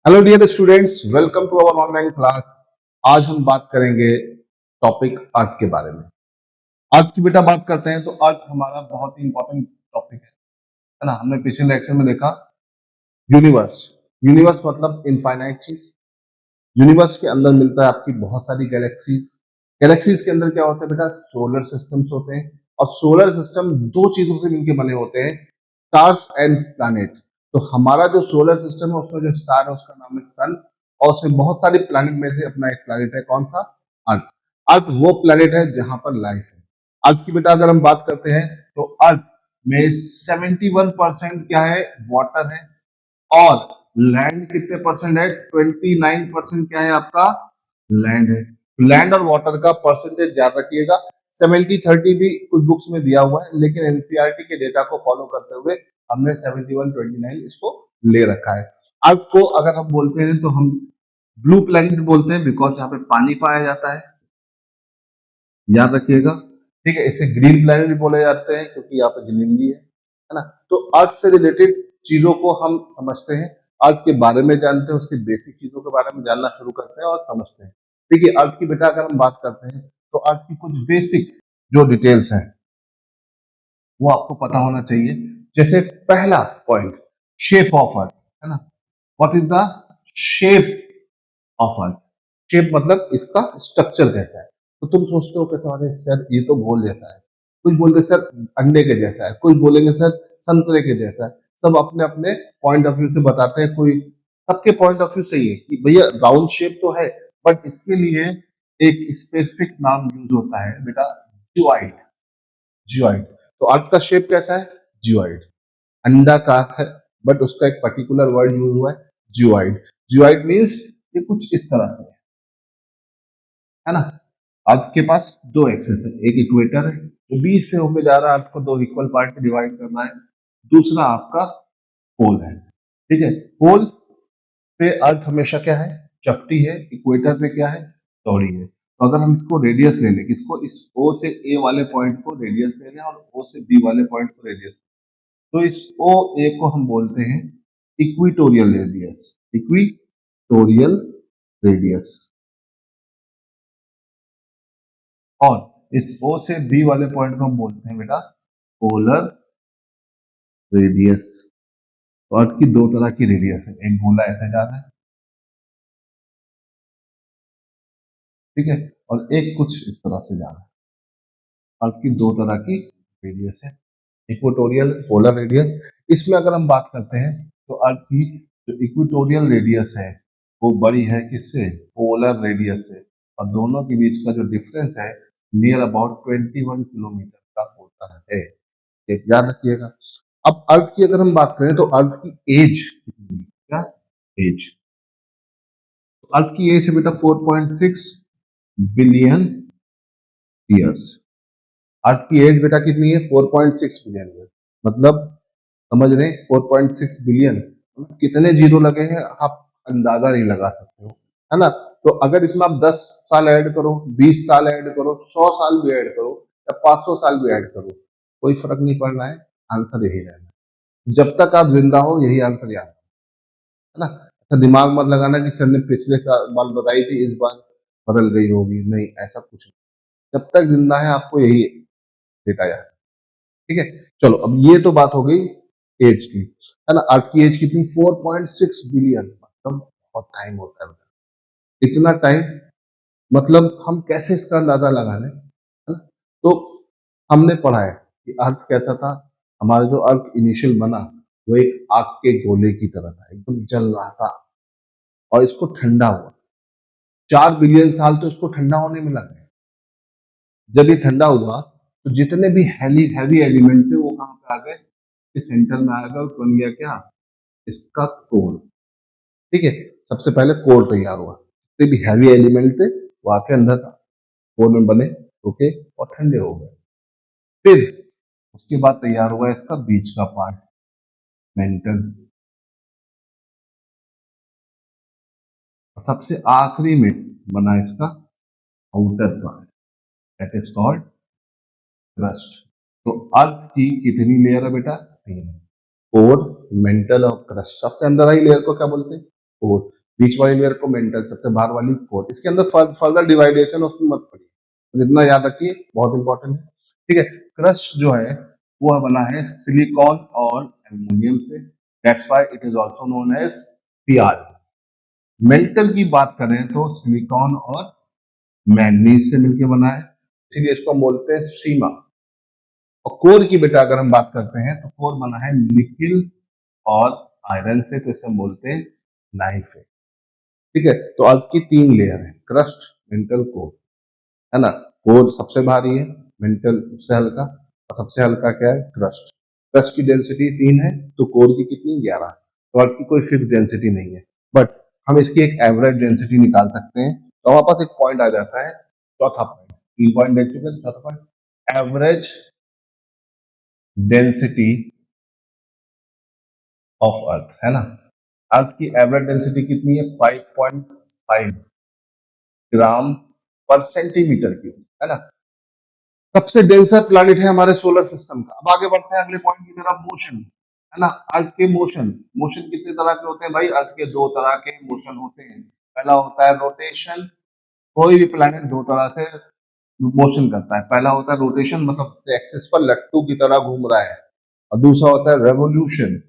Hello dear students, welcome to our online class. आज हम बात करेंगे टॉपिक अर्थ के बारे में। अर्थ की बेटा बात करते हैं तो अर्थ हमारा बहुत ही इंपॉर्टेंट टॉपिक है ना। हमने पिछले लेक्चर में देखा यूनिवर्स। यूनिवर्स मतलब इनफाइनाइट चीज। यूनिवर्स के अंदर मिलता है आपकी बहुत सारी गैलेक्सीज। गैलेक्सीज के अंदर क्या होता है बेटा? सोलर सिस्टम्स होते हैं। और सोलर सिस्टम दो चीजों से मिलकर बने होते हैं, स्टार्स एंड प्लैनेट। तो हमारा जो सोलर सिस्टम है उसमें जो स्टार है उसका नाम है सन। और उसमें बहुत सारे प्लैनेट में से अपना एक प्लैनेट है, कौन सा? अर्थ। अर्थ वो प्लैनेट है जहां पर लाइफ है। अर्थ की बेटा अगर हम बात करते हैं तो अर्थ में 71% क्या है? वाटर है। और लैंड कितने परसेंट है? 29% क्या है आपका? लैंड है। लैंड और वाटर का परसेंटेज याद रखिएगा। 70-30 भी कुछ बुक्स में दिया हुआ है, लेकिन एनसीईआरटी के डेटा को फॉलो करते हुए हमने 71-29 इसको ले रखा है। अर्थ को अगर हम बोलते हैं तो हम ब्लू प्लैनेट बोलते हैं, बिकॉज यहाँ पे पानी पाया जाता है, याद रखिएगा। ठीक है, इसे ग्रीन प्लैनेट भी बोले जाते हैं क्योंकि यहाँ पे ग्रीनरी है ना। तो अर्थ से रिलेटेड चीजों को हम समझते हैं, अर्थ के बारे में जानते हैं, उसके बेसिक चीजों के बारे में जानना शुरू करते हैं और समझते हैं। देखिए, अर्थ की बेटा अगर हम बात करते हैं तो अर्थ की कुछ बेसिक जो डिटेल्स हैं वो आपको पता होना चाहिए। जैसे पहला पॉइंट, शेप ऑफ अर्थ, है ना। What is the shape of earth? Shape मतलब इसका स्ट्रक्चर कैसा है। तो तुम सोचते हो कि तुम्हारे सर ये तो गोल जैसा है, कुछ बोलते सर अंडे के जैसा है, कुछ बोलेंगे सर संतरे के जैसा है। सब अपने अपने पॉइंट ऑफ व्यू से बताते हैं। कोई सबके पॉइंट ऑफ व्यू सही है कि भैया राउंड शेप तो है, बट इसके लिए एक स्पेसिफिक नाम यूज होता है बेटा, जियोइड। जियोइड। तो अर्थ का शेप कैसा है? जियोइड। अंडाकार है, बट उसका एक पर्टिकुलर वर्ड यूज हुआ है, जियोइड। जियोइड मीन्स ये कुछ इस तरह से है ना। अर्थ के पास दो एक्सेस है, एक इक्वेटर है जो बीच से होकर जा रहा है, अर्थ को दो इक्वल पार्ट में डिवाइड करना है। दूसरा आपका पोल है। ठीक है, पोल पे अर्थ हमेशा क्या है? चपटी है। इक्वेटर पे क्या है? चौड़ी है। तो अगर हम इसको रेडियस ले लें, किसको? इस ओ से ए वाले पॉइंट को रेडियस ले लें और ओ से बी वाले पॉइंट को रेडियस, तो इस ओ ए को हम बोलते हैं इक्विटोरियल रेडियस। Equatorial radius. और इस ओ से बी वाले पॉइंट को हम बोलते हैं बेटा पोलर रेडियस। तो अर्थ की दो तरह की रेडियस है, एक गोला ऐसे जा रहा है, ठीक है, और एक कुछ इस तरह से जा रहा है। अर्थ की दो तरह की रेडियस है, इक्वेटोरियल, पोलर रेडियस। इसमें अगर हम बात करते हैं तो अर्थ की जो इक्वेटोरियल रेडियस है वो बड़ी है किससे? पोलर रेडियस से। और दोनों के बीच का जो डिफरेंस है नियर अबाउट 21 किलोमीटर का होता है। एक याद रखिएगा। अब अर्थ की अगर हम बात करें तो अर्थ की एज कितनी है? क्या एज? तो अर्थ की एज है बेटा 4.6 बिलियन ईयर्स। अर्थ की एज बेटा कितनी है? 4.6 बिलियन ईयर। मतलब समझ रहे हैं? 4.6 बिलियन कितने जीरो लगे हैं आप अंदाजा नहीं लगा सकते हो, है ना। तो अगर इसमें आप 10 साल ऐड करो, 20 साल ऐड करो, 100 साल भी ऐड करो या 500 साल भी ऐड करो, कोई फर्क नहीं पड़ रहा है, आंसर यही रहना है। जब तक आप जिंदा हो यही आंसर याद है ना। अच्छा, दिमाग मत लगाना कि सर ने पिछले साल बाल बताई थी इस बार बदल गई होगी, नहीं, ऐसा कुछ नहीं। जब तक जिंदा है आपको यही डेटा याद है। ठीक है, चलो अब ये तो बात हो गई एज की, है ना। अर्थ की एज कितनी? 4.6 बिलियन। मतलब बहुत टाइम होता है बेटा। इतना टाइम, मतलब हम कैसे इसका अंदाजा लगा लें, है ना। तो हमने पढ़ा है कि अर्थ कैसा था। हमारा जो अर्थ इनिशियल बना वो एक आग के गोले की तरह था, एकदम जल रहा था और इसको ठंडा हुआ। 4 बिलियन साल तो इसको ठंडा होने में लग गए। जब ये ठंडा हुआ तो जितने भी हैवी हैवी एलिमेंट थे वो कहां पे आ गए? इस सेंटर में आ गए और बन गया क्या? इसका कोर। ठीक है, सबसे पहले कोर तैयार हुआ, जितने भी हैवी एलिमेंट थे वो आके अंदर था, कोर में बने, रुके और ठंडे हो गए। फिर उसके बाद तैयार हुआ इसका बीच का पार्ट, मेंटल। सबसे आखिरी में बना इसका outer part, that is called crust. तो अर्थ की कितनी लेयर है बेटा? 3, कोर, मेंटल और क्रस्ट। सबसे अंदर आई लेयर को क्या बोलते हैं? कोर, बीच वाली लेयर को मेंटल, सबसे बाहर वाली कोर। इसके अंदर फर्दर डिवाइडेशन उसमें मत पड़िए, जितना याद रखिए, बहुत इंपॉर्टेंट है। ठीक है, क्रस्ट जो है वो बना है सिलिकॉन और एल्युमिनियम से, that's why it is also known as CR. Mantle की बात करें तो सिलिकॉन और मैग्नीज से मिलकर बना है, इसीलिए इसको हम बोलते हैं सीमा। और कोर की बेटा अगर हम बात करते हैं तो कोर बना है निकिल और आयरन से, तो इसे हम बोलते हैं नाइफ है। ठीक है, तो अर्थ की 3 लेयर है, क्रस्ट, मेंटल, कोर, है ना। कोर सबसे भारी है, मेंटल उससे हल्का, और सबसे हल्का क्या है, क्रस्ट। क्रस्ट की डेंसिटी 3 है, तो कोर की कितनी, 11। तो अर्थ की कोई फिक्स डेंसिटी नहीं है, बट हम इसकी एक एवरेज डेंसिटी निकाल सकते हैं। तो हमारे पास एक पॉइंट आ जाता है, चौथा पॉइंट, 3 पॉइंट देख चुके हैं, चौथा point average density of earth, है ना। अर्थ की एवरेज डेंसिटी कितनी है, 5.5 ग्राम पर सेंटीमीटर क्यूब, है ना। सबसे डेंसर प्लैनेट है हमारे सोलर सिस्टम का। अब आगे बढ़ते हैं अगले पॉइंट की तरफ, मोशन, है ना। अर्थ के मोशन, मोशन कितने तरह के होते हैं भाई, अर्थ के 2 तरह के मोशन होते हैं। पहला होता है रोटेशन, कोई भी प्लैनेट 2 तरह से मोशन करता है। पहला होता है रोटेशन, मतलब एक्सिस पर लट्टू की तरह घूम रहा है, और दूसरा होता है रेवोल्यूशन।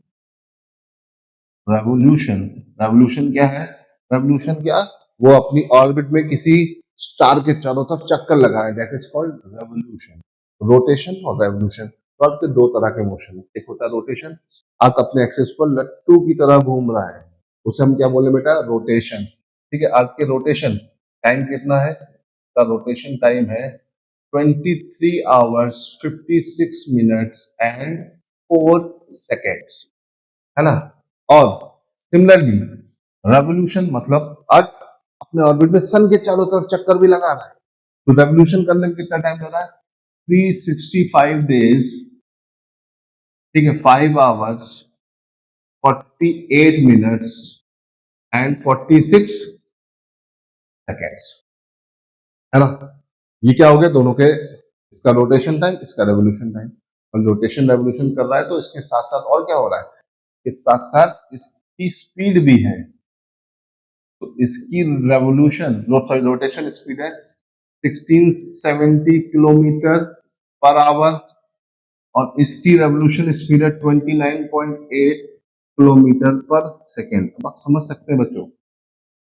रेवोल्यूशन, रेवोल्यूशन क्या है, रेवोल्यूशन क्या, वो अपनी ऑर्बिट में किसी स्टार के चारों तरफ चक्कर लगाए, that is called revolution. Rotation और रेवोल्यूशन, तो अर्थ के 2 तरह के मोशन है। एक होता है रोटेशन, अर्थ अपने एक्सिस पर लट्टू की तरह घूम रहा है, उसे हम क्या बोले बेटा, रोटेशन। ठीक है, अर्थ के रोटेशन टाइम कितना है, का रोटेशन टाइम है 23 आवर्स 56 मिनट्स एंड 4 सेकेंड्स, है ना। और सिमिलरली रेवोल्यूशन मतलब अर्थ अपने ऑर्बिट में सन के चारों तरफ चक्कर भी लगा रहा है, तो रेवोल्यूशन करने में कितना टाइम लग रहा है, 365 डेज, ठीक है, 5 आवर्स 48 मिनट्स एंड 46 सेकेंड्स, है ना। ये क्या हो गया, दोनों के, इसका रोटेशन टाइम, इसका रेवोल्यूशन टाइम। और रोटेशन रेवोल्यूशन कर रहा है तो इसके साथ साथ और क्या हो रहा है, इसके साथ साथ इसकी स्पीड भी है। तो इसकी रेवोल्यूशन, सॉरी, रोटेशन स्पीड है 1670 किलोमीटर पर आवर, और इसकी रेवोल्यूशन स्पीड है 29.8 किलोमीटर पर सेकेंड। अब आप समझ सकते हैं बच्चों,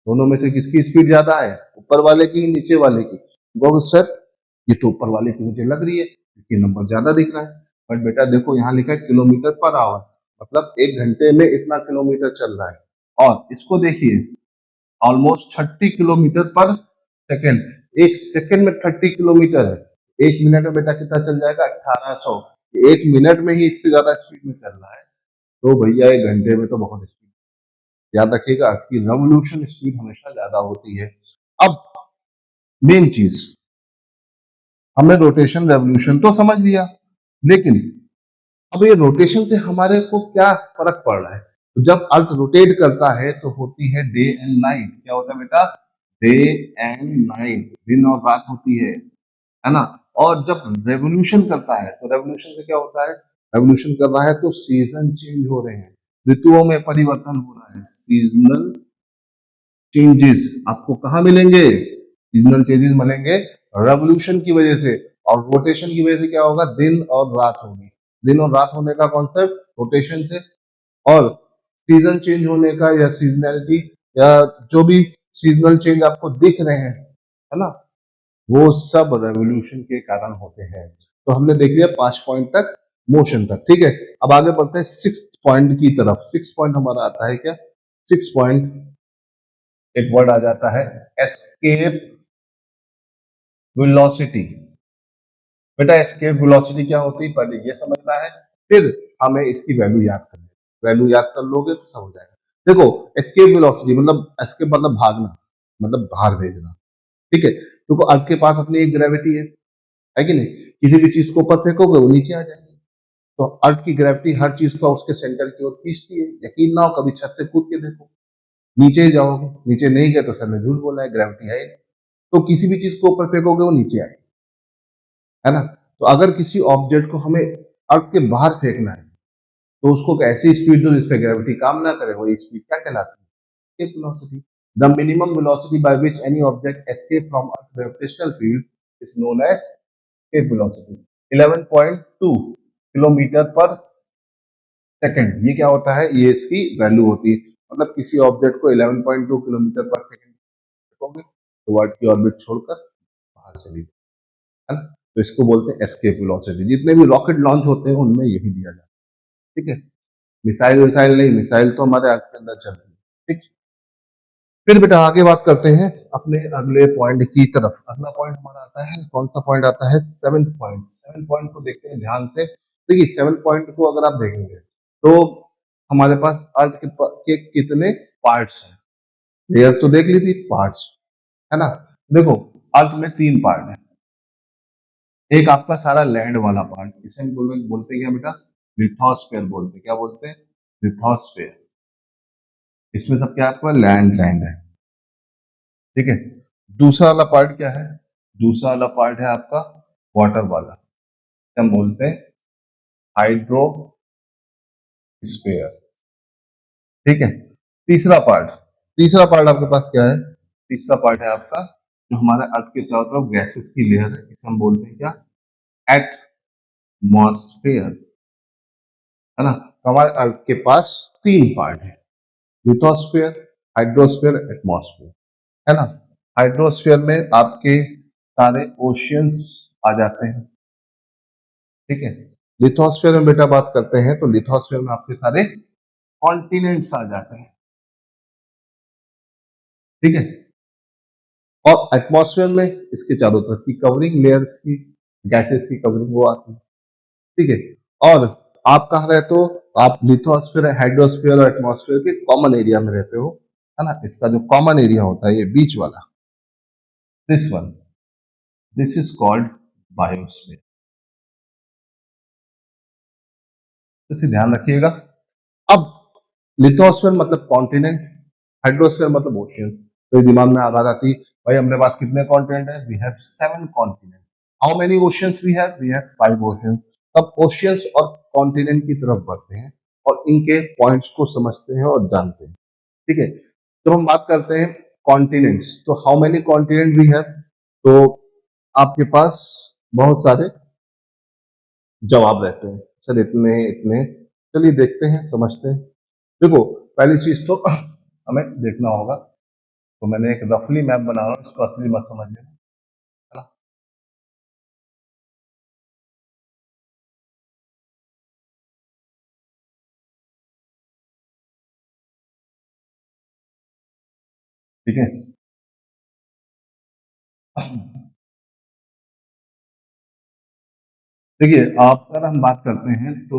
दोनों में से किसकी स्पीड ज्यादा है, ऊपर वाले की, नीचे वाले की। गो सर, ये तो ऊपर वाले की मुझे लग रही है, क्योंकि नंबर ज्यादा दिख रहा है। बट बेटा देखो, यहाँ लिखा है किलोमीटर पर आवर, मतलब 1 घंटे में इतना किलोमीटर चल रहा है। और इसको देखिए, ऑलमोस्ट 30 किलोमीटर पर सेकेंड। एक सेकेंड में 30 किलोमीटर है, 1 मिनट में बेटा कितना चल जाएगा, 1800। 1 मिनट में ही इससे ज्यादा स्पीड में चल रहा है, तो भैया 1 घंटे में तो बहुत स्पीड। याद रखिएगा कि रेवोल्यूशन स्पीड हमेशा ज्यादा होती है। अब मेन चीज, हमने रोटेशन रेवोल्यूशन तो समझ लिया, लेकिन अब ये रोटेशन से हमारे को क्या फर्क पड़ रहा है। तो जब अर्थ रोटेट करता है तो होती है डे एंड नाइट। क्या होता है बेटा, डे एंड नाइट, दिन और रात होती है ना। और जब रेवोल्यूशन करता है तो रेवोल्यूशन से क्या होता है, रेवोल्यूशन कर रहा है तो सीजन चेंज हो रहे हैं, ऋतुओं में परिवर्तन हो रहा है। सीजनल चेंजेस आपको कहाँ मिलेंगे, सीजनल चेंजेस मिलेंगे रेवोल्यूशन की वजह से। और रोटेशन की वजह से क्या होगा, दिन और रात होगी। दिन और रात होने का कॉन्सेप्ट रोटेशन से, और सीजन चेंज होने का या सीजनैलिटी या जो भी सीजनल चेंज आपको दिख रहे हैं, है ना, वो सब रेवोल्यूशन के कारण होते हैं। तो हमने देख लिया 5 पॉइंट तक, मोशन तक। ठीक है, अब आगे बढ़ते हैं 6 पॉइंट की तरफ। 6 पॉइंट हमारा आता है क्या, 6 पॉइंट, एक वर्ड आ जाता है एस्केप वेलोसिटी। बेटा एस्केप वेलोसिटी क्या होती है, पहले ये समझना है, फिर हमें इसकी वैल्यू याद करनी है। वैल्यू याद कर लोगे तो सब हो जाएगा। देखो, एस्केप वेलोसिटी मतलब, एस्केप मतलब भागना, मतलब बाहर भेजना। ठीक है, देखो अर्थ के पास अपनी एक ग्रेविटी है कि नहीं। किसी भी चीज को ऊपर फेंकोगे वो नीचे आ जाएगी, तो अर्थ की ग्रेविटी हर चीज को उसके सेंटर की ओर खींचती है। यकीन ना हो, कभी छत से कूद के देखो, नीचे ही जाओगे, नीचे नहीं गए तो सर ने झूठ बोला है, ग्रेविटी है ही नहीं। तो किसी भी चीज को ऊपर फेंकोगे वो नीचे आएगी, है ना। तो अगर किसी ऑब्जेक्ट को हमें अर्थ के बाहर फेंकना है, तो उसको एक ऐसी स्पीड दो जिसपे ग्रेविटी काम ना करे, वही स्पीड क्या कहलाती है, escape velocity. The minimum velocity by which any object escape from a gravitational field is known as escape velocity. 11.2 kilometre पर सेकंड, ये क्या होता है, ये इसकी वैल्यू होती है। मतलब किसी ऑब्जेक्ट को 11.2 किलोमीटर पर सेकंड रखोगे तो अर्थ की ऑर्बिट छोड़कर बाहर चली जाए, है ना। तो इसको बोलते हैं एस्केप वेलोसिटी। जितने भी रॉकेट लॉन्च होते हैं उनमें यही दिया जाता है, ठीक है। मिसाइल विसाइल नहीं, मिसाइल तो हमारे अर्थ के अंदर चलती है, ठीक। फिर बेटा आगे बात करते हैं अपने अगले पॉइंट की तरफ। अगला पॉइंट हमारा आता है, कौन सा पॉइंट आता है, सेवेंथ पॉइंट। सेवेंथ पॉइंट को देखते हैं ध्यान से। देखिए सेवेंथ पॉइंट को अगर आप देखेंगे तो हमारे पास अर्थ के कितने पार्ट्स हैं। लेयर तो देख ली थी, पार्ट्स, है ना। देखो अर्थ में 3 पार्ट है। एक आपका सारा लैंड वाला पार्ट, इसे हम बोलते हैं क्या बेटा, लिथोस्फेयर बोलते हैं। क्या बोलते हैं, लिथोस्फेयर। इसमें सब क्या आपका लैंड लैंड है, ठीक है। दूसरा वाला पार्ट क्या है, दूसरा वाला पार्ट है आपका वाटर वाला, हम बोलते हैं हाइड्रोस्फेयर, ठीक है। तीसरा पार्ट आपके पास क्या है, तीसरा पार्ट है आपका जो हमारे अर्थ के चारों तरफ गैसेस की लेयर है, इसे हम बोलते हैं क्या, एटमॉस्फेयर, है ना। तो हमारे अर्थ के पास 3 पार्ट है, लिथोस्फेयर, हाइड्रोस्फेयर, एटमॉस्फेयर, है ना। हाइड्रोस्फेयर में आपके सारे ओशियंस आ जाते हैं, ठीक है। लिथोस्फेयर में बेटा बात करते हैं तो लिथोस्फेयर में आपके सारे कॉन्टिनेंट्स आ जाते हैं, ठीक है। और एटमॉस्फेयर में इसके चारों तरफ की कवरिंग लेयर्स की, गैसेस की कवरिंग वो आती है, ठीक है। और आप कहाँ रहते हो, आप लिथोस्फेयर, हाइड्रोस्फेयर और एटमॉस्फेयर के कॉमन एरिया में रहते हो, है ना। इसका जो कॉमन एरिया होता है ये बीच वाला, this one, this is called biosphere. इसे ध्यान रखिएगा। अब लिथोस्फीयर मतलब कॉन्टिनेंट, हाइड्रोस्फीयर मतलब ओशियन। तो दिमाग में आवाज आती भाई हमारे पास कितने कॉन्टिनेंट है, we have 7 continent. How many oceans we have, we have 5 oceans. तब ओशियंस और कॉन्टिनेंट की तरफ बढ़ते हैं और इनके पॉइंट्स को समझते हैं और जानते हैं, ठीक है। जब हम बात करते हैं कॉन्टिनेंट्स, तो how many continent we have, तो आपके पास बहुत सारे जवाब रहते हैं, सर इतने इतने। चलिए देखते हैं, समझते हैं। देखो पहली चीज तो हमें देखना होगा, तो मैंने एक रफली मैप बना रहा हूँ, इसको असली मत समझिए, है ना। ठीक है, देखिए आप अगर हम बात करते हैं तो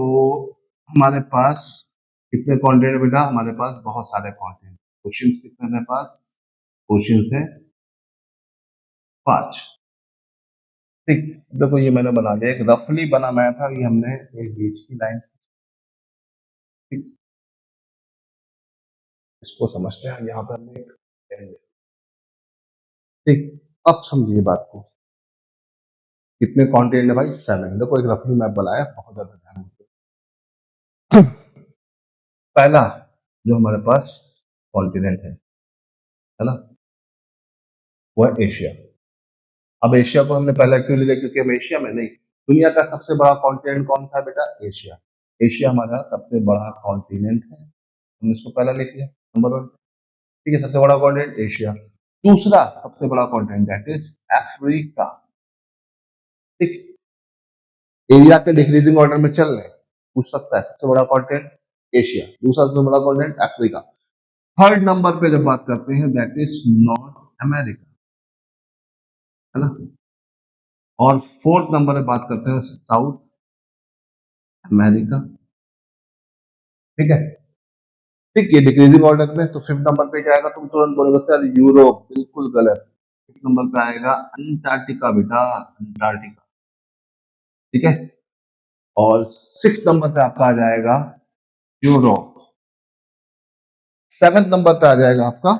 हमारे पास कितने कॉन्टिनेंट बेटा, हमारे पास बहुत सारे कॉन्टिनेंट। क्वेश्चंस कितने हमारे पास, क्वेश्चंस है 5, ठीक। देखो ये मैंने बना लिया, एक रफली बना मैप है, ये हमने एक बीच की लाइन, ठीक। इसको समझते हैं, यहाँ पे हमने एक, ठीक। अब समझिए बात को, कितने कॉन्टिनेंट है भाई, 7। देखो एक रफली मैप बनाया, बहुत ज्यादा ध्यान दीजिए। पहला जो हमारे पास कॉन्टिनेंट है ना, वो है एशिया। अब एशिया को हमने पहला क्यों लिया, क्योंकि हम एशिया में नहीं, दुनिया का सबसे बड़ा कॉन्टिनेंट कौन सा है बेटा, एशिया। एशिया हमारा सबसे बड़ा कॉन्टिनेंट है, हमने इसको पहला लिख लिया, नंबर 1, ठीक है। सबसे बड़ा कॉन्टिनेंट एशिया। दूसरा सबसे बड़ा कॉन्टिनेंट दैट इज अफ्रीका, ठीक। एरिया के डिक्रीजिंग ऑर्डर में चल रहे, पूछ सकता है, सबसे बड़ा कॉन्टिनेंट एशिया, दूसरा सबसे बड़ा कॉन्टिनेंट अफ्रीका। थर्ड नंबर पे जब बात करते हैं दैट इज नॉर्थ अमेरिका, है ना। और फोर्थ नंबर पे बात करते हैं साउथ अमेरिका, ठीक है। ठीक है, डिक्रीजिंग ऑर्डर में। तो फिफ्थ नंबर पे क्या आएगा, तुम तुरंत बोलोगे सर यूरोप, बिल्कुल गलत। फिफ्थ नंबर पे आएगा अंटार्कटिका बेटा, अंटार्कटिका, ठीक है। और सिक्स नंबर पे आपका आ जाएगा यूरोप। सेवेंथ नंबर पे आ जाएगा आपका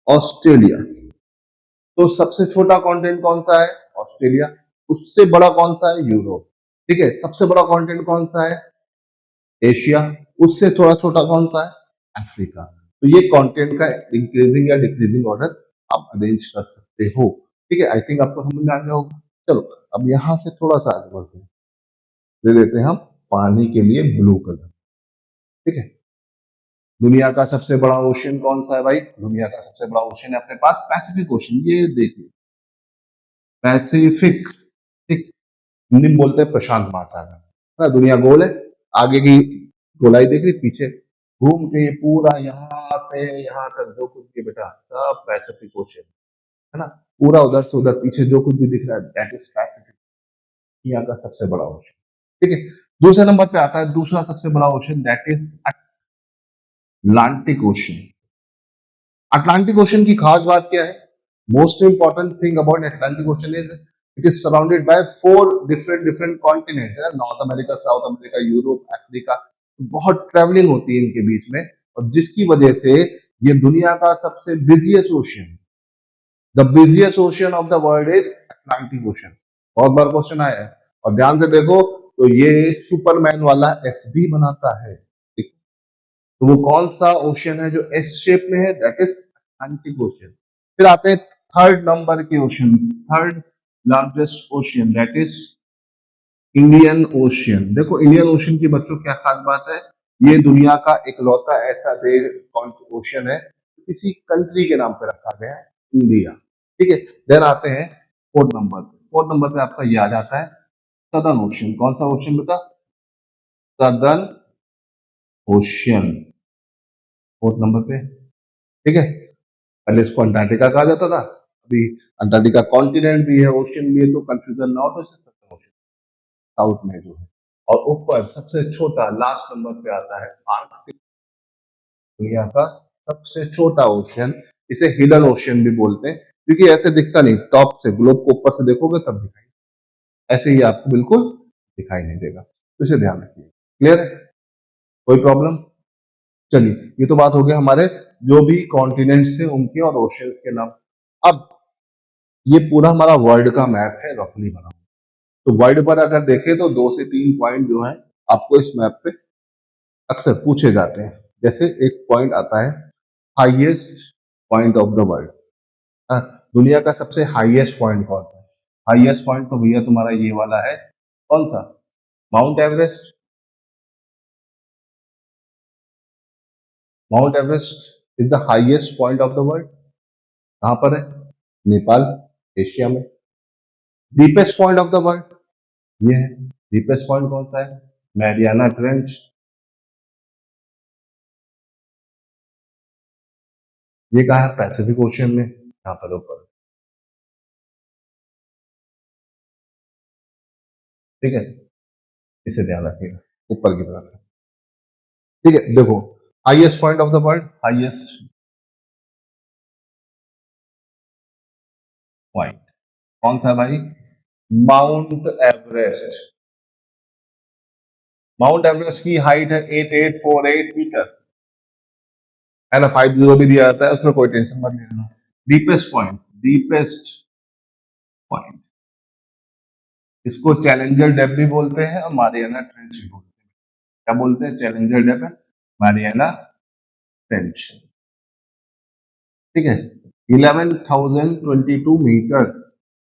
ऑस्ट्रेलिया। तो सबसे छोटा कॉन्टिनेंट कौन सा है, ऑस्ट्रेलिया। उससे बड़ा कौन सा है, यूरोप, ठीक है। सबसे बड़ा कॉन्टिनेंट कौन सा है, एशिया। उससे थोड़ा छोटा कौन सा है, अफ्रीका। तो ये कंटेंट का इंक्रीजिंग या डिक्रीजिंग ऑर्डर आप अरेंज कर सकते हो। ठीक है, आई थिंक आपको समझ में आ गया होगा। चलो अब यहाँ से थोड़ा सा आगे बढ़ते हैं, ले लेते हैं हम पानी के लिए ब्लू कलर। ठीक है, दुनिया का सबसे बड़ा ओशन कौन सा है भाई? दुनिया का सबसे बड़ा ओशन है अपने पास पैसिफिक ओशन। ये देखिए पैसिफिक। ठीक, हिंदी में बोलते हैं प्रशांत महासागर। ना दुनिया गोल है, आगे की गोलाई देख रही, पीछे घूम के ये पूरा यहाँ से यहाँ तक जो कुछ भी बेटा सब पैसिफिक ओशन है ना। पूरा उधर से उधर पीछे जो कुछ भी दिख रहा है दैट इज पैसिफिक, दुनिया का सबसे बड़ा ओशन। ठीक है, दूसरे नंबर पे आता है दूसरा सबसे बड़ा ocean that is Atlantic Ocean. Atlantic Ocean की खास बात क्या है? Most important thing about Atlantic Ocean is it is surrounded by 4 different continent है, North America, South America, Europe, Africa. बहुत ट्रैवलिंग होती है इनके बीच में, और जिसकी वजह से ये दुनिया का सबसे busiest ocean, the busiest ocean of the world is Atlantic ocean. बहुत बार क्वेश्चन आया है, और ध्यान से देखो तो ये सुपरमैन वाला एस भी बनाता है। तो वो कौन सा ओशन है जो एस शेप में है? That is Atlantic ocean. फिर आते हैं थर्ड नंबर के ocean, third largest ocean that is Indian ocean. देखो इंडियन ओशन की बच्चों क्या खास बात है, ये दुनिया का इकलौता ऐसा ओशन है किसी कंट्री के नाम पे रखा गया है, इंडिया। ठीक है, देन आते हैं फोर्थ नंबर पे। फोर्थ नंबर पे आपका ये आ जाता है सदर्न ओशन। कौन सा ओशन बेटा? सदर्न ओशन, फोर्थ नंबर पे। ठीक है, पहले इसको अंटार्कटिका कहा जाता था, अभी अंटार्कटिका कॉन्टिनेंट भी है, ओशन भी है, तो कंफ्यूजन ना हो तो इसे सदर्न ओशन साउथ में जो है। और ऊपर सबसे छोटा लास्ट नंबर पे आता है आर्कटिक, दुनिया का सबसे छोटा ओशन। इसे हिडन ओशन भी बोलते हैं, क्योंकि ऐसे दिखता नहीं, टॉप से ग्लोब को ऊपर से देखोगे तब दिखाई, ऐसे ही आपको बिल्कुल दिखाई नहीं देगा, तो इसे ध्यान रखिए। क्लियर है? कोई प्रॉब्लम? चलिए, ये तो बात हो गया हमारे जो भी कॉन्टिनेंट से उनके और ओशियंस के नाम। अब ये पूरा हमारा वर्ल्ड का मैप है रफली बना हुआ। तो वर्ल्ड पर अगर देखें तो 2 से 3 पॉइंट जो है आपको इस मैप पे अक्सर पूछे जाते हैं। जैसे एक पॉइंट आता है highest point of the world, दुनिया का सबसे हाईएस्ट पॉइंट कौन सा है? हाईएस्ट पॉइंट तो भैया तुम्हारा ये वाला है, कौन सा? Mount Everest. Mount Everest is the highest point of the world. कहां पर है? नेपाल, एशिया में। Deepest point of the world ये है। डीपेस्ट पॉइंट कौन सा है? Mariana trench. ये कहा है? पैसिफिक ओशन में, यहाँ पर ऊपर। ठीक है, इसे ध्यान रखिएगा, ऊपर की तरफ है। ठीक है, देखो highest point of the world, highest point कौन सा है भाई? Mount Everest. माउंट एवरेस्ट की हाइट है 8848 मीटर, है ना। 50 भी दिया जाता है, उसमें कोई टेंशन मत लेना। डीपेस्ट पॉइंट, डीपेस्ट पॉइंट, इसको चैलेंजर डेप भी बोलते हैं और मारियाना ट्रेंच भी बोलते हैं। क्या बोलते हैं? Challenger Deep, Mariana Trench. ठीक है, 11,022 मीटर,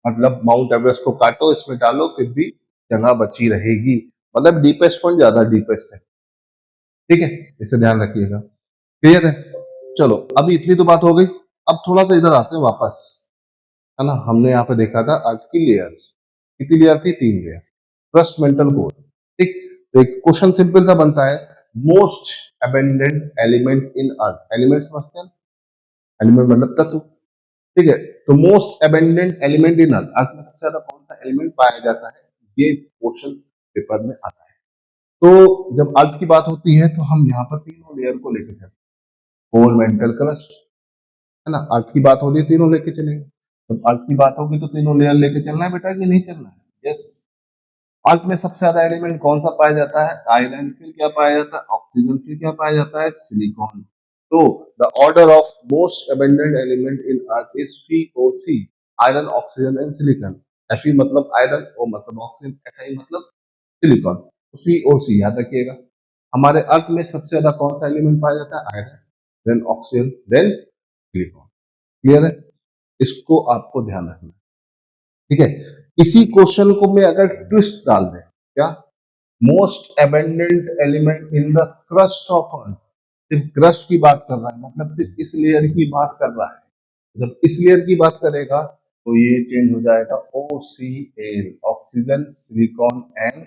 मतलब माउंट एवरेस्ट को काटो, इसमें डालो, फिर भी जगह बची रहेगी, मतलब डीपेस्ट पॉइंट ज्यादा डीपेस्ट है। ठीक है, इसे ध्यान रखिएगा। क्लियर है? चलो अभी इतनी तो बात हो गई, अब थोड़ा सा इधर आते हैं वापस, है ना। हमने यहाँ पे देखा था अर्थ की लेयर्स, कितनी लेयर थी? 3 लेयर। Trust mental code. ठीक, तो एक क्वेश्चन सिंपल सा बनता है, most abundant element in earth. Element समझते हैं, एलिमेंट मतलब तत्व। ठीक है, तो most abundant element in earth, earth में सबसे ज्यादा कौन सा एलिमेंट पाया जाता है? ये क्वेश्चन पेपर में आता है। तो जब अर्थ की बात होती है तो हम यहाँ पर तीनों लेयर को लेकर चलते हैं, कोर, मेंटल, क्रस्ट, है ना। अर्थ की बात हो रही है, तीनों लेके चलेंगे। जब अर्थ की बात होगी तो तीनों लेयर लेके चलना है बेटा कि नहीं चलना है? यस। अर्थ में सबसे ज्यादा एलिमेंट कौन सा पाया जाता है? आयरन। फिर क्या पाया जाता है? ऑक्सीजन। फिर क्या पाया जाता है? सिलिकॉन। तो the order of most abundant element in earth is FeOC, iron, oxygen and silicon. Fe मतलब आयरन, O मतलब ऑक्सीजन, Si मतलब सिलिकॉन। तो FeOC याद रखिएगा। हमारे अर्थ में सबसे ज्यादा कौन सा एलिमेंट पाया जाता है? Iron. Then oxygen, then silicon. Clear है? इसको आपको ध्यान रखना है, ठीक है। इसी क्वेश्चन को मैं अगर ट्विस्ट डाल दें, क्या most abundant element in the crust of अर्थ, सिर्फ क्रस्ट की बात कर रहा है, मतलब सिर्फ इस लेयर की बात कर रहा है। जब इस लेयर की बात करेगा तो ये चेंज हो जाएगा OCl, oxygen, silicon and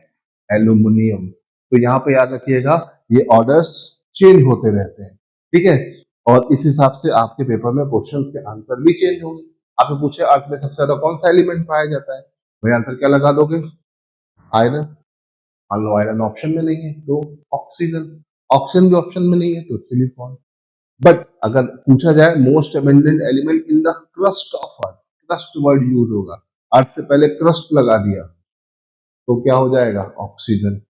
aluminium. तो यहाँ पे याद रखिएगा ये ऑर्डर्स चेंज होते रहते हैं, ठीक है। और इस हिसाब से आपके पेपर में क्वेश्चंस के आंसर भी चेंज होंगे। आपसे पूछे अर्थ में सबसे ज्यादा कौन सा एलिमेंट पाया जाता है, वही आंसर क्या लगा दोगे? आयरन। मान लो आयरन ऑप्शन में नहीं है तो ऑक्सीजन, ऑक्सीजन भी ऑप्शन में नहीं है तो सिलिकॉन। बट अगर पूछा जाए most abundant element in the crust of earth, crust word use होगा, अर्थ से पहले क्रस्ट लगा दिया तो क्या हो जाएगा? ऑक्सीजन।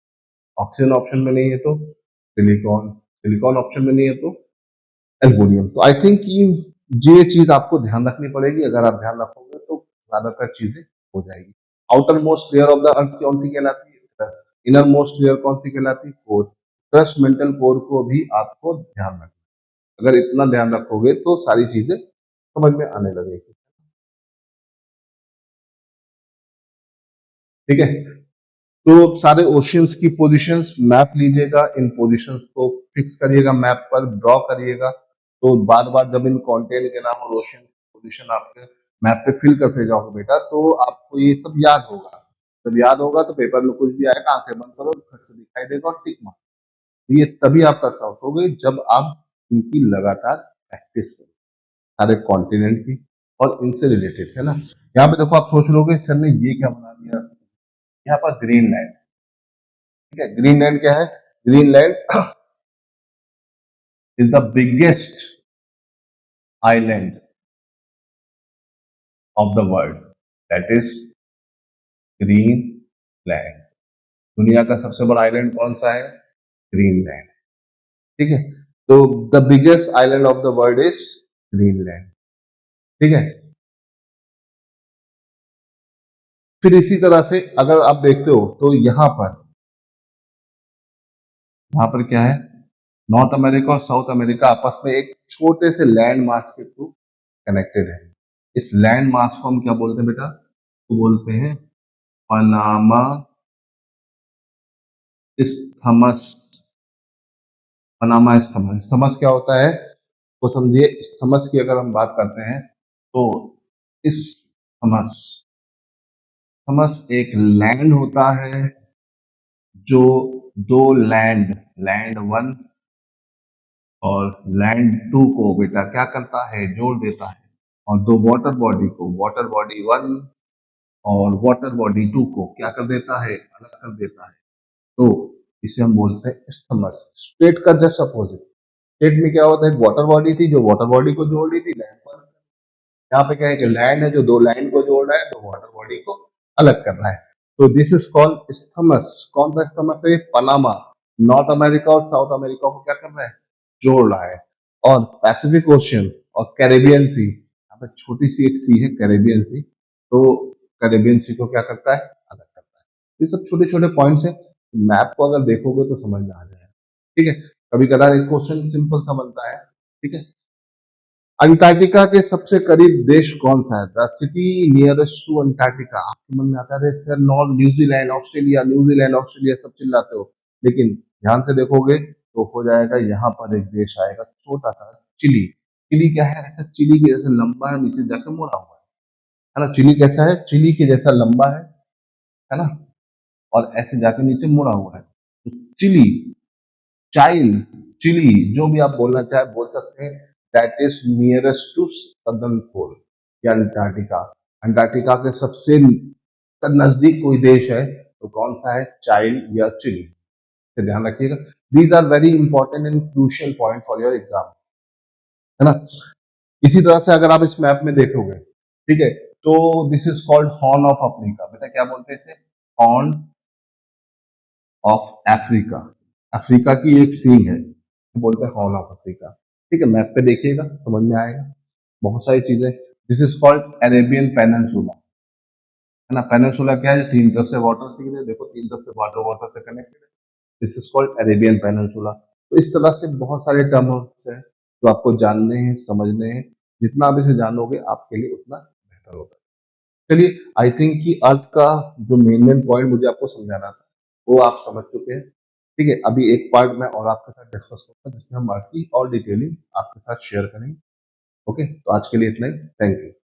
ऑक्सीजन ऑप्शन में नहीं है तो सिलिकॉन, सिलिकॉन ऑप्शन में नहीं है तो एल्युमिनियम। तो आई थिंक ये चीज आपको ध्यान रखनी पड़ेगी, अगर आप ध्यान रखोगे तो ज्यादातर चीजें हो जाएगी। Outer most layer of the earth कौन सी कहलाती है? क्रस्ट। इनर मोस्ट लेयर कौन सी कहलाती है? कोर। क्रस्ट मेंटल कोर को भी आपको ध्यान रखना। अगर इतना ध्यान रखोगे तो सारी चीजें समझ में आने लगेगी, ठीक है। तो सारे ओशियंस की पोजीशंस मैप लीजिएगा, इन पोजीशंस को फिक्स करिएगा, मैप पर ड्रॉ करिएगा। तो बार बार जब इन कॉन्टिनेंट के नाम और ओशियन की पोजीशन आपके मैप पे फिल करते जाओगे बेटा तो आपको ये सब याद होगा। जब याद होगा तो पेपर में कुछ भी आएगा आंखें बंद करो, फट से दिखाई देगा और टिक मारो। ये तभी आप कर सकोगे जब आप इनकी लगातार प्रैक्टिस करो, सारे कॉन्टिनेंट की और इनसे रिलेटेड, है ना। यहाँ पे देखो आप सोच लोगे सर ने ये क्या बना दिया, यहाँ पर ग्रीनलैंड, ठीक है। ग्रीनलैंड क्या है? Greenland is the biggest island of the world, that is Greenland. दुनिया का सबसे बड़ा आइलैंड कौन सा है? ग्रीनलैंड, ठीक है। तो the biggest island of the world is Greenland, ठीक है। फिर इसी तरह से अगर आप देखते हो तो यहाँ पर क्या है? नॉर्थ अमेरिका और साउथ अमेरिका आपस में एक छोटे से लैंड मास के थ्रू कनेक्टेड है। इस लैंड मास को हम क्या बोलते हैं बेटा? तो बोलते हैं Panama isthmus. Panama isthmus. Isthmus क्या होता है तो समझिए, स्थमस की अगर हम बात करते हैं तो इस स्थमस, स्थमस एक लैंड होता है जो दो लैंड, लैंड वन और लैंड टू को बेटा क्या करता है? जोड़ देता है। और दो वाटर बॉडी को, वाटर बॉडी वन और वाटर बॉडी टू को क्या कर देता है? अलग कर देता है। तो इसे हम बोलते हैं स्थमस। स्टेट का जस्ट अपोजिट, स्टेट में क्या होता है? वाटर बॉडी थी जो वाटर बॉडी को जोड़ रही थी लैंड पर। यहाँ पे क्या है कि लैंड है जो दो लैंड को जोड़ रहा है, दो वाटर बॉडी को अलग कर रहा है। तो दिस इज कॉल्ड स्थमस। कौन सा स्थमस है? पनामा। नॉर्थ अमेरिका और साउथ अमेरिका को क्या कर रहा है? जोड़ रहा है। और पैसिफिक ओशियन और कैरेबियन सी, यहाँ पे छोटी सी एक सी है कैरेबियन सी, तो कैरेबियन सी को क्या करता है? अलग करता है। ये सब छोटे छोटे पॉइंट्स हैं, मैप को अगर देखोगे तो समझ में आ जाएगा, ठीक है। कभी कदार एक क्वेश्चन सिंपल सा बनता है, ठीक है। अंटार्कटिका के सबसे करीब देश कौन सा है? The city nearest to Antarctica. आपके मन में आता है sir north, New Zealand, Australia, New Zealand Australia सब चिल्लाते हो, लेकिन ध्यान से देखोगे तो हो जाएगा यहाँ पर एक देश आएगा छोटा सा, चिली। चिली क्या है? ऐसा चिली के जैसे लंबा है, नीचे जाकर मुड़ा हुआ है ना। चिली कैसा है? चिली के जैसा लंबा है ना, और ऐसे जाकर नीचे मुड़ा हुआ है। तो चिली, चाइल्ड, चिली, जो भी आप बोलना चाहे बोल सकते हैं। That is nearest to southern pole या अंटार्कटिका। अंटार्कटिका के सबसे नजदीक कोई देश है तो कौन सा है? चाइल्ड या चिली। से ध्यान रखिएगा, these are very important and crucial point for your exam, है ना। इसी तरह से अगर आप इस मैप में देखोगे, ठीक है, तो this is called horn of Africa. बेटा क्या बोलते हैं इसे? Horn of Africa. अफ्रीका की एक सींग है, बोलते हैं हॉर्न ऑफ अफ्रीका, ठीक है। मैप पे देखिएगा समझ में आएगा बहुत सारी चीजें। This is called Arabian peninsula, है ना। पेनिनसुला क्या है? तीन तरफ से वाटर से घिरे, देखो तीन तरफ से वाटर वाटर से कनेक्टेड है। This is called Arabian peninsula. तो इस तरह से बहुत सारे टर्म्स है जो आपको जानने हैं, समझने हैं। जितना आप इसे जानोगे आपके लिए उतना बेहतर होगा। चलिए, आई थिंक कि अर्थ का जो मेन पॉइंट मुझे आपको समझाना था, वो आप समझ चुके हैं। ठीक है, अभी एक पार्ट मैं और आपके साथ डिस्कस करूँगा जिसमें हम अर्थ की और डिटेलिंग आपके साथ शेयर करेंगे। ओके, तो आज के लिए इतना ही। Thank you.